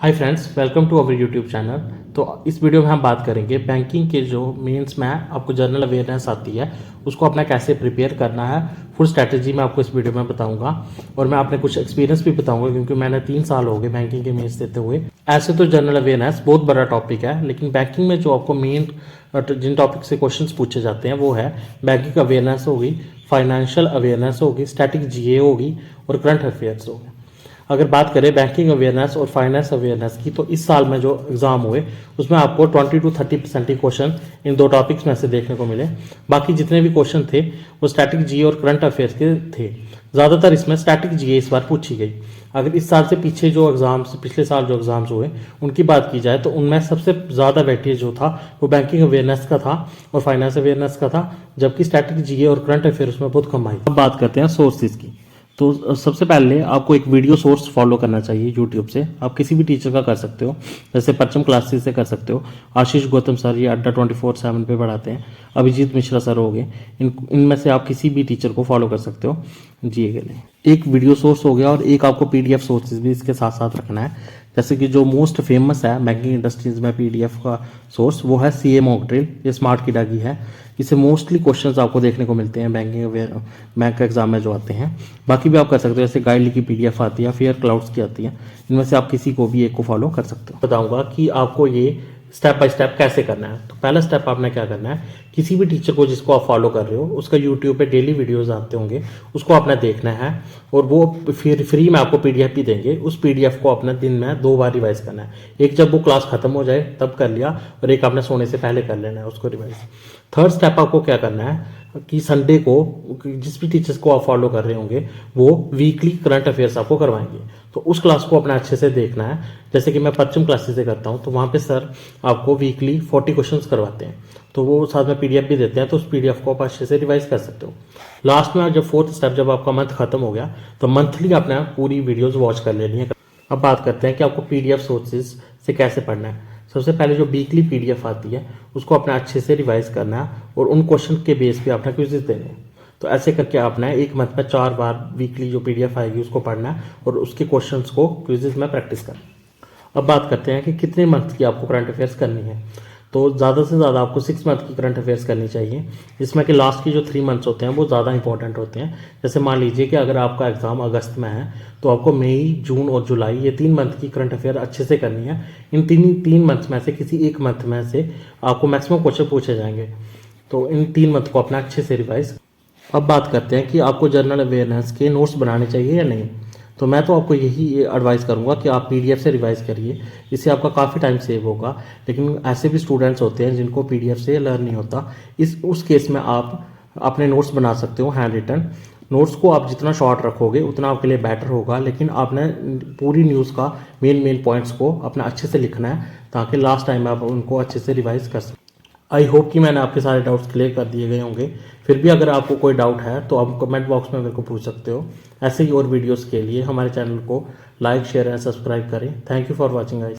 Hi friends, welcome to our YouTube channel. तो इस video में हम बात करेंगे बैंकिंग के जो मेंस में आपको जनरल अवेयरनेस आती है उसको अपना कैसे प्रिपेयर करना है। फुल स्ट्रैटेजी मैं आपको इस वीडियो में बताऊंगा और मैं अपने कुछ एक्सपीरियंस भी बताऊंगा क्योंकि मैंने 3 साल हो गए बैंकिंग के मेंस देते हुए। ऐसे तो जनरल अवेयरनेस बहुत बड़ा टॉपिक है, लेकिन बैंकिंग में जो आपको मेन जिन टॉपिक से क्वेश्चंस पूछे जाते हैं वो है बैंकिंग अवेयरनेस होगी, फाइनेंशियल अवेयरनेस होगी, स्टैटिक जीए होगी और करंट अफेयर्स होगी। अगर बात करें बैंकिंग अवेयरनेस और फाइनेंस अवेयरनेस की, तो इस साल में जो एग्जाम हुए उसमें आपको 20 to 30% ही क्वेश्चन इन दो टॉपिक्स में से देखने को मिले। बाकी जितने भी क्वेश्चन थे वो स्टैटिक जीए और करंट अफेयर्स के थे। ज़्यादातर इसमें स्टैटिक जीए इस बार पूछी गई। अगर इस साल से पीछे जो एग्जाम्स, पिछले साल जो एग्जाम्स हुए उनकी बात की जाए तो उनमें सबसे ज़्यादा वेटेज जो था वो बैंकिंग अवेयरनेस का था और फाइनेंस अवेयरनेस का था, जबकि स्टैटिक जीए और करंट अफेयर्स में बहुत कम आई। अब बात करते हैं सोर्सेज की। तो सबसे पहले आपको एक वीडियो सोर्स फॉलो करना चाहिए यूट्यूब से। आप किसी भी टीचर का कर सकते हो, जैसे परचम क्लासेस से कर सकते हो। आशीष गौतम सर ये अड्डा 24/7 पे पढ़ाते हैं। अभिजीत मिश्रा सर हो गए, इनमें से आप किसी भी टीचर को फॉलो कर सकते हो जीए के लिए। एक वीडियो सोर्स हो गया और एक आपको पीडीएफ सोर्सेज भी इसके साथ साथ रखना है। जैसे कि जो मोस्ट फेमस है बैंकिंग इंडस्ट्रीज में पीडीएफ का सोर्स वो है सीए मॉक ड्रिल। ये स्मार्ट किडा की है। इससे मोस्टली क्वेश्चंस आपको देखने को मिलते हैं बैंक एग्जाम में जो आते हैं। बाकी भी आप कर सकते हो, जैसे गाइडली की पीडीएफ आती है, फेयर क्लाउड्स की आती है। इनमें से आप किसी को भी एक को फॉलो कर सकते हो। बताऊंगा कि आपको ये स्टेप बाय स्टेप कैसे करना है। तो पहला स्टेप आपने क्या करना है, किसी भी टीचर को जिसको आप फॉलो कर रहे हो उसका यूट्यूब पे डेली वीडियोस आते होंगे, उसको आपने देखना है और वो फिर फ्री में आपको पीडीएफ भी देंगे। उस पीडीएफ को अपने दिन में 2 बार रिवाइज करना है। एक जब वो क्लास खत्म हो जाए तब कर लिया और एक आपने सोने से पहले कर लेना है उसको रिवाइज। थर्ड स्टेप आपको क्या करना है कि संडे को जिस भी टीचर्स को आप फॉलो कर रहे होंगे वो वीकली करंट अफेयर्स आपको करवाएंगे, तो उस क्लास को अपना अच्छे से देखना है। जैसे कि मैं परचम क्लासेस से करता हूँ तो वहाँ पे सर आपको वीकली 40 क्वेश्चंस करवाते हैं, तो वो साथ में पीडीएफ भी देते हैं, तो उस पीडीएफ को आप अच्छे से रिवाइज कर सकते हो। लास्ट में जब फोर्थ स्टेप, जब आपका मंथ खत्म हो गया तो मंथली आपने पूरी वीडियोज वॉच कर लेनी है। अब बात करते हैं कि आपको पीडीएफ सोर्सेज से कैसे पढ़ना है। सबसे पहले जो वीकली पीडीएफ आती है उसको अपना अच्छे से रिवाइज करना है और उन क्वेश्चन के बेस पे अपना क्विजेस देने हैं। तो ऐसे करके आपने एक मंथ में 4 बार वीकली जो पीडीएफ आएगी उसको पढ़ना है और उसके क्वेश्चंस को क्विजेस में प्रैक्टिस करना। अब बात करते हैं कि कितने मंथ की आपको करंट अफेयर्स करनी है। तो ज़्यादा से ज़्यादा आपको 6 मंथ की करंट अफेयर्स करनी चाहिए, जिसमें कि लास्ट की जो 3 मंथ्स होते हैं वो ज़्यादा इंपॉर्टेंट होते हैं। जैसे मान लीजिए कि अगर आपका एग्जाम अगस्त में है तो आपको मई, जून और जुलाई ये 3 मंथ की करंट अफेयर अच्छे से करनी है। इन तीन मंथ में से किसी एक मंथ में से आपको मैक्सिमम क्वेश्चन पूछे जाएंगे, तो इन 3 मंथ को अपना अच्छे से रिवाइज। अब बात करते हैं कि आपको जनरल अवेयरनेस के नोट्स बनाने चाहिए या नहीं। तो मैं तो आपको यही एडवाइस करूंगा कि आप पीडीएफ से रिवाइज करिए, इससे आपका काफ़ी टाइम सेव होगा। लेकिन ऐसे भी स्टूडेंट्स होते हैं जिनको पीडीएफ से लर्न नहीं होता, उस केस में आप अपने नोट्स बना सकते हो हैंड रिटन। नोट्स को आप जितना शॉर्ट रखोगे उतना आपके लिए बेटर होगा, लेकिन आपने पूरी न्यूज़ का मेन पॉइंट्स को अपना अच्छे से लिखना है ताकि लास्ट टाइम आप उनको अच्छे से रिवाइज कर सकें। आई होप कि मैंने आपके सारे डाउट्स क्लियर कर दिए गए होंगे। फिर भी अगर आपको कोई डाउट है तो आप कमेंट बॉक्स में मेरे को पूछ सकते हो। ऐसे ही और वीडियोस के लिए हमारे चैनल को लाइक, शेयर एंड सब्सक्राइब करें। Thank you for watching guys.